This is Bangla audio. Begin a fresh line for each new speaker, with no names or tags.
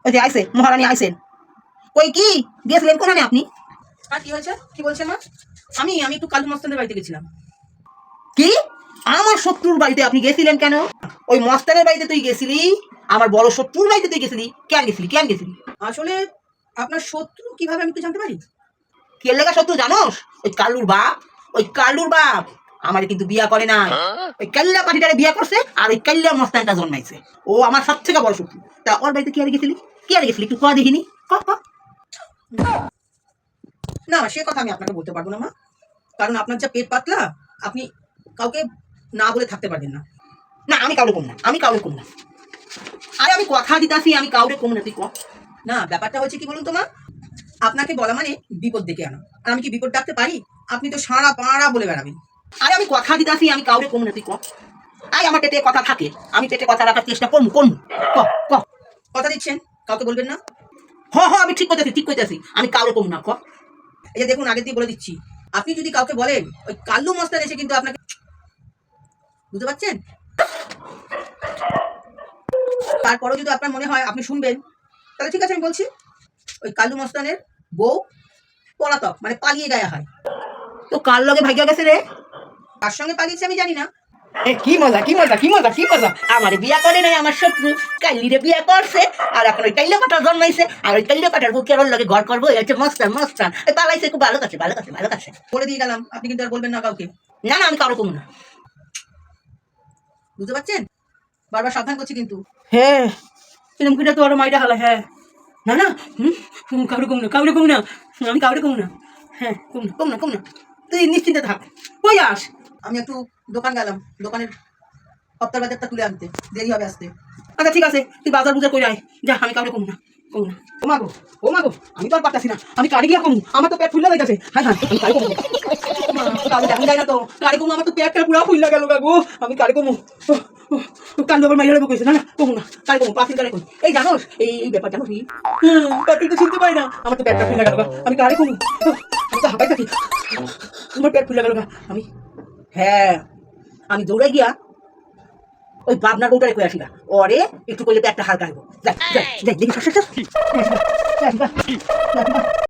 ওই যে আইসে মহারানী আইসেন। ওই কি গিয়েছিলেন কোনখানে আপনি?
আর কি হয়েছে, কি বলছেন মা? আমি একটু কালু মস্তানের বাড়িতে গেছিলাম।
কি আমার শত্রুর বাড়িতে আপনি গেছিলেন কেন? ওই মস্তানের বাড়িতে তুই গেছিলি? আমার বড় শত্রুর বাড়িতে তুই গেছিলি কেন? গেছিলি?
আসলে আপনার শত্রু কিভাবে আমি তো জানতে পারি?
কে লেগা শত্রু জানোস? ওই কালুর বাপ আমার কিন্তু বিয়া করে না। ওই কাল্লা পাটিটারে বিয়া করছে আর ওই কাল্লা মস্তানটা জন্মাইছে। ও আমার সব থেকে বড় শত্রু। তা ওর বাড়িতে কি আর গেছিলি? একটু ক দেখিনি। ক।
না, সে কথা আমি আপনাকে বলতে পারবো না মা, কারণ আপনার যা পেট পাতলা, আপনি কাউকে না বলে থাকতে পারবেন না।
না আমি কাউরে কম না, আরে আমি কথা দিতাছি আমি কাউরে কম না, তুই ক।
না, ব্যাপারটা হচ্ছে কি বলুন তো মা, আপনাকে বলা মানে বিপদ ডেকে আনা। আর আমি কি বিপদ ডাকতে পারি? আপনি তো সারা পাড়া বলে বেড়াবেন।
আরে আমি কথা দিতাছি আমি কাউরে কম না, তুই ক। আই আমার পেটে কথা থাকে, আমি পেটে কথা রাখার চেষ্টা করবো। ক।
কথা দিচ্ছেন কাউকে বলবেন না?
আমি ঠিক কইতাছি আমি কাউরে কম না, ক।
এই যে দেখুন, আগে দিয়ে বলে দিচ্ছি, আপনি যদি কাউকে বলেন, ওই কাল্লু মস্তান এসে কিন্তু আপনাকে, বুঝতে পারছেন? তারপরেও যদি আপনার মনে হয় আপনি শুনবেন, তাহলে ঠিক আছে, আমি বলছি, ওই কাল্লু মস্তানের বউ পলাতক, মানে পালিয়ে গায়া হয়।
তো কার লগে ভাগ্য গেছে রে?
তার সঙ্গে পালিয়েছে আমি জানি না।
কি মজা। আমার বিয়া করে নাই আমার শত্রু, কাইলিরে বিয়া করছে আর এখন ওই কাইলা পাটার জন্মাইছে আর ওই কাইলা পাটার বুকে ওর লগে ঘর করবো। এই হচ্ছে মস্তান পালাইছে, খুব ভালো কাছে।
বলে দিয়ে গেলাম, আপনি কিন্তু আর বলবেন না কাউকে।
না আমি কারো কম না।
বুঝতে পারছেন? বারবার সাবধান করছি কিন্তু।
হ্যাঁ এরকম করে তো আরো মাইটা হালা। হ্যাঁ না কাউরে কম না আমি কাউরে কম না। হ্যাঁ কম না তুই নিশ্চিন্তে থাক। কই যাস?
আমি একটু দোকান গেলাম, দোকানের হপ্তার বাজারটা তুলে আনতে দেরি হবে আসতে।
আচ্ছা ঠিক আছে, তুই বাজার বুজার করে আয় যা, আমি কাউরে কম না। ও মাগো আমি তো আর পারতাছি না, আমি কারে গিয়া কমু? আমার তো পেট ফুলে যাইতাছে। হ্যাঁ আমি কারে কমু? কারে দেখা যায় না তো, কারে কমু? আমার তো পেটটা পুরা ফুলে গেল কাকু, আমি কারে কমু? কান বাবার মাইরা কইছে না কমু না, কারে কমু? পাতিল কারে কই? এই জানোস এই ব্যাপার জানোস? পাতিল তো শুনতে পাই না, আমার তো পেটটা ফুলে গেল, আমি কারে কমু? আমি তো হাঁপাই থাকি, আমার পেট ফুলে গেল। হ্যাঁ আমি দৌড়ে গিয়া ওই বাবনার বউটারে কই আসিলা, ওরে একটু কইলে একটা হালকা হইব। যাই দেখি।